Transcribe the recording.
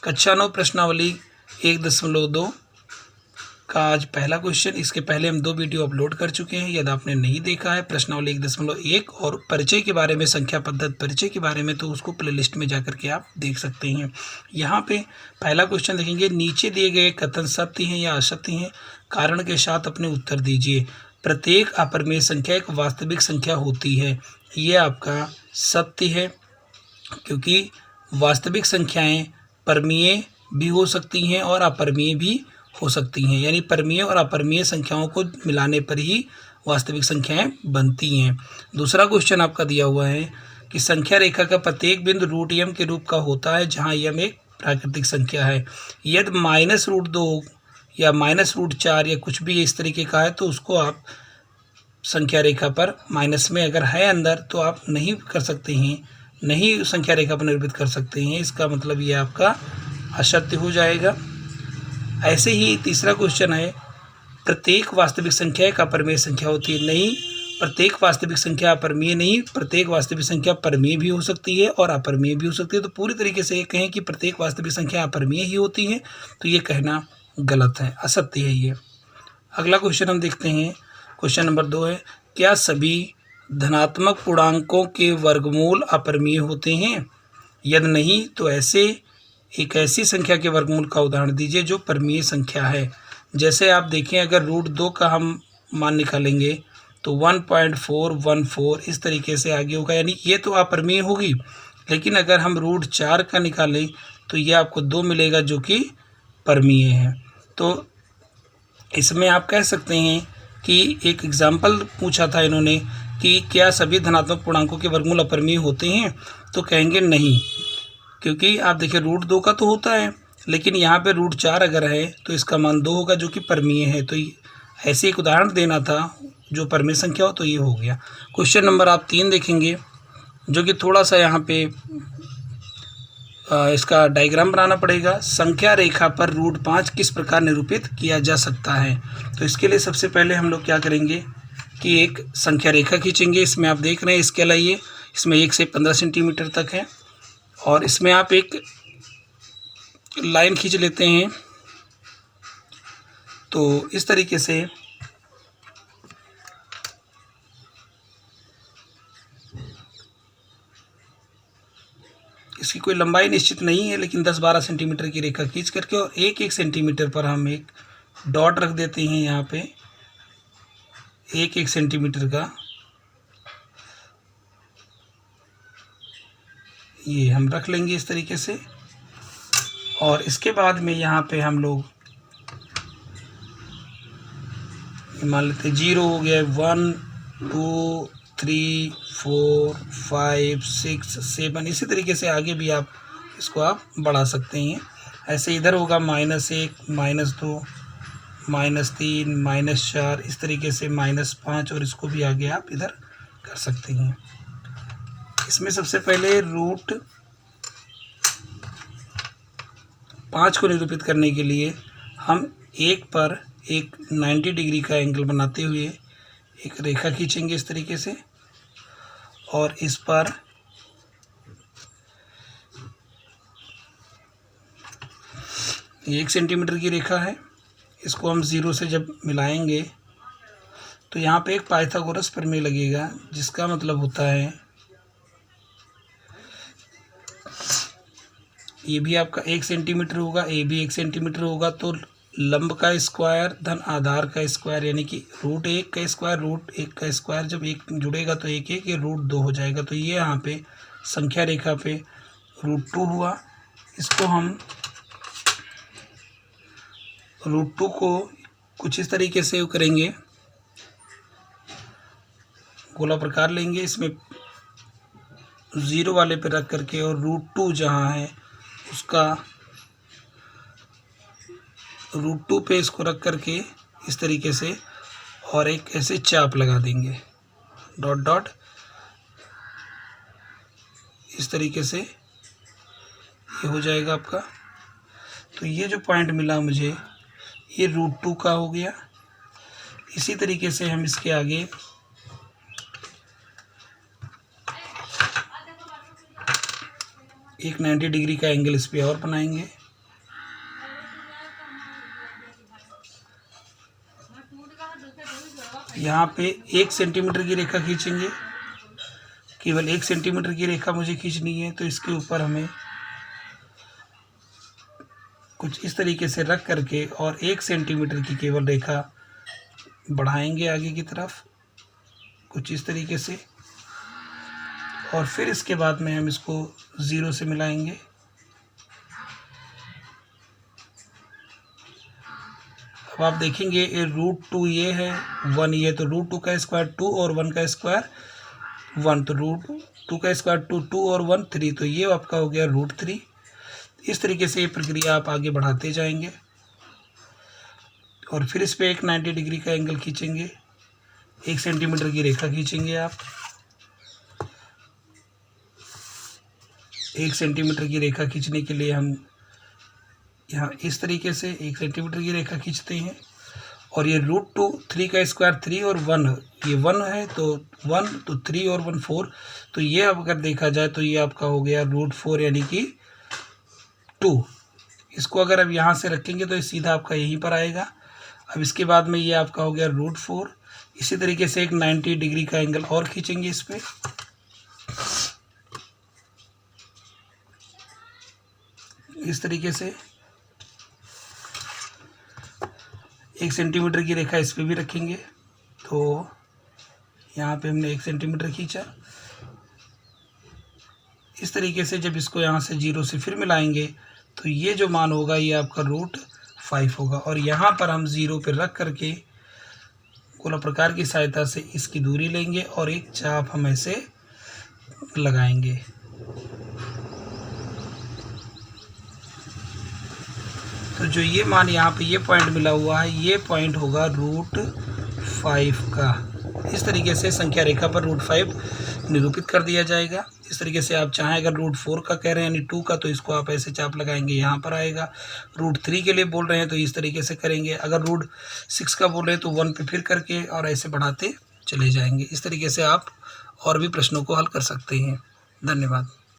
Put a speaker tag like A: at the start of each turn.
A: कक्षा 9 प्रश्नावली 1.2 का आज पहला क्वेश्चन। इसके पहले हम 2 वीडियो अपलोड कर चुके हैं। यदि आपने नहीं देखा है प्रश्नावली 1.1 और परिचय के बारे में, संख्या पद्धति परिचय के बारे में, तो उसको प्लेलिस्ट में जाकर के आप देख सकते हैं। यहाँ पे पहला क्वेश्चन देखेंगे, नीचे दिए गए कथन सत्य हैं या असत्य हैं, कारण के साथ अपने उत्तर दीजिए। प्रत्येक अपरिमेय संख्या एक वास्तविक संख्या होती है। ये आपका सत्य है, क्योंकि वास्तविक संख्याएं परिमेय भी हो सकती हैं और अपरिमेय भी हो सकती हैं, यानी परिमेय और अपरिमेय संख्याओं को मिलाने पर ही वास्तविक संख्याएं बनती हैं। दूसरा क्वेश्चन आपका दिया हुआ है कि संख्या रेखा का प्रत्येक बिंदु रूट यम के रूप का होता है, जहां यम एक प्राकृतिक संख्या है। यदि -√2 या -√4 या कुछ भी इस तरीके का है, तो उसको आप संख्या रेखा पर माइनस में अगर है अंदर तो आप नहीं कर सकते हैं, नहीं संख्या रेखा पर निरूपित कर सकते हैं। इसका मतलब ये आपका असत्य हो जाएगा। ऐसे ही तीसरा क्वेश्चन है, प्रत्येक वास्तविक संख्या एक अपरिमेय संख्या होती है। नहीं, प्रत्येक वास्तविक संख्या अपरिमेय नहीं, प्रत्येक वास्तविक संख्या परिमेय भी हो सकती है और अपरिमेय भी हो सकती है। तो पूरी तरीके से ये कहें कि प्रत्येक वास्तविक संख्या अपरिमेय ही होती है, तो ये कहना गलत है, असत्य है ये। अगला क्वेश्चन हम देखते हैं, क्वेश्चन नंबर 2 है, क्या सभी धनात्मक पूर्णांकों के वर्गमूल अपरिमेय होते हैं? यदि नहीं, तो एक ऐसी संख्या के वर्गमूल का उदाहरण दीजिए जो परिमेय संख्या है। जैसे आप देखें, अगर √2 का हम मान निकालेंगे तो 1.414 इस तरीके से आगे होगा, यानी ये तो अपरिमेय होगी। लेकिन अगर हम √4 का निकालें तो ये आपको 2 मिलेगा जो कि परिमेय है। तो इसमें आप कह सकते हैं कि एक एग्जाम्पल पूछा था इन्होंने कि क्या सभी धनात्मक पूर्णांकों के वर्गमूल अपरिमेय होते हैं, तो कहेंगे नहीं, क्योंकि आप देखिए √2 का तो होता है, लेकिन यहाँ पे √4 अगर है तो इसका मान 2 होगा जो कि परिमेय है। तो ऐसे एक उदाहरण देना था जो परिमेय संख्या हो, तो ये हो गया। क्वेश्चन नंबर आप 3 देखेंगे, जो कि थोड़ा सा यहाँ पे इसका डायग्राम बनाना पड़ेगा। संख्या रेखा पर √5 किस प्रकार निरूपित किया जा सकता है? तो इसके लिए सबसे पहले हम लोग क्या करेंगे कि एक संख्या रेखा खींचेंगे। इसमें आप देख रहे हैं स्केल आइए, इसमें 1 से 15 सेंटीमीटर तक है, और इसमें आप एक लाइन खींच लेते हैं। तो इस तरीके से इसकी कोई लंबाई निश्चित नहीं है, लेकिन 10-12 सेंटीमीटर की रेखा खींच करके और 1-1 सेंटीमीटर पर हम एक डॉट रख देते हैं। यहाँ पे 1-1 सेंटीमीटर का ये हम रख लेंगे इस तरीके से। और इसके बाद में यहाँ पे हम लोग मान लेते 0 हो गया, 1 2 3 4 5 6 7, इसी तरीके से आगे भी आप इसको आप बढ़ा सकते हैं। ऐसे इधर होगा -1 -2 -3 -4, इस तरीके से -5, और इसको भी आगे आप इधर कर सकते हैं। इसमें सबसे पहले √5 को निरूपित करने के लिए हम एक पर एक 90 डिग्री का एंगल बनाते हुए एक रेखा खींचेंगे इस तरीके से, और इस पर ये 1 सेंटीमीटर की रेखा है। इसको हम 0 से जब मिलाएंगे तो यहाँ पे एक पाइथागोरस प्रमेय लगेगा, जिसका मतलब होता है ये भी आपका 1 सेंटीमीटर होगा, ये भी 1 सेंटीमीटर होगा। तो लंब का स्क्वायर धन आधार का स्क्वायर, यानी कि √1 का स्क्वायर √1 का स्क्वायर, जब एक जुड़ेगा तो 1 ये √2 हो जाएगा। तो ये यहाँ पे संख्या रेखा पे √2 हुआ। इसको हम √2 को कुछ इस तरीके से करेंगे, गोला प्रकार लेंगे, इसमें 0 वाले पे रख करके, और √2 जहाँ है उसका √2 पे इसको रख करके इस तरीके से, और एक ऐसे चाप लगा देंगे, डॉट डॉट, इस तरीके से ये हो जाएगा आपका। तो ये जो पॉइंट मिला मुझे, ये √2 का हो गया। इसी तरीके से हम इसके आगे एक 90 डिग्री का एंगल इस पर और बनाएंगे। यहाँ पे 1 सेंटीमीटर की रेखा खींचेंगे, केवल 1 सेंटीमीटर की रेखा मुझे खींचनी है। तो इसके ऊपर हमें कुछ इस तरीके से रख करके और 1 सेंटीमीटर की केवल रेखा बढ़ाएंगे आगे की तरफ, कुछ इस तरीके से, और फिर इसके बाद में हम इसको 0 से मिलाएंगे। अब आप देखेंगे ये √2 ये है, 1 ये, तो √2 का स्क्वायर 2 और 1 का स्क्वायर 1, तो √2 का स्क्वायर 2 और 1 3, तो ये आपका हो गया √3। इस तरीके से ये प्रक्रिया आप आगे बढ़ाते जाएंगे और फिर इस पे एक 90 डिग्री का एंगल खींचेंगे, 1 सेंटीमीटर की रेखा खींचेंगे आप। 1 सेंटीमीटर की रेखा खींचने के लिए हम यहाँ इस तरीके से 1 सेंटीमीटर की रेखा खींचते हैं। और ये √2, 3 का स्क्वायर 3 और 1, ये 1 है तो 1, तो 3 और 1 4, तो ये अब अगर देखा जाए तो ये आपका हो गया √4 यानी कि 2। इसको अगर अब यहाँ से रखेंगे तो ये सीधा आपका यहीं पर आएगा। अब इसके बाद में ये आपका हो गया √4। इसी तरीके से एक 90 डिग्री का एंगल और खींचेंगे इस पे, इस तरीके से 1 सेंटीमीटर की रेखा इस पे भी रखेंगे। तो यहाँ पे हमने 1 सेंटीमीटर खींचा। इस तरीके से जब इसको यहाँ से 0 से फिर मिलाएंगे तो ये जो मान होगा ये आपका √5 होगा। और यहाँ पर हम 0 पे रख करके गोला प्रकार की सहायता से इसकी दूरी लेंगे और एक चाप हम ऐसे लगाएंगे। तो जो ये मान यहाँ पे ये पॉइंट मिला हुआ है, ये पॉइंट होगा √5 का। इस तरीके से संख्या रेखा पर √5 निरूपित कर दिया जाएगा। इस तरीके से आप चाहें अगर √4 का कह रहे हैं यानी 2 का, तो इसको आप ऐसे चाप लगाएंगे, यहाँ पर आएगा। √3 के लिए बोल रहे हैं तो इस तरीके से करेंगे। अगर √6 का बोल रहे हैं तो 1 पे फिर करके और ऐसे बढ़ाते चले जाएंगे। इस तरीके से आप और भी प्रश्नों को हल कर सकते हैं। धन्यवाद।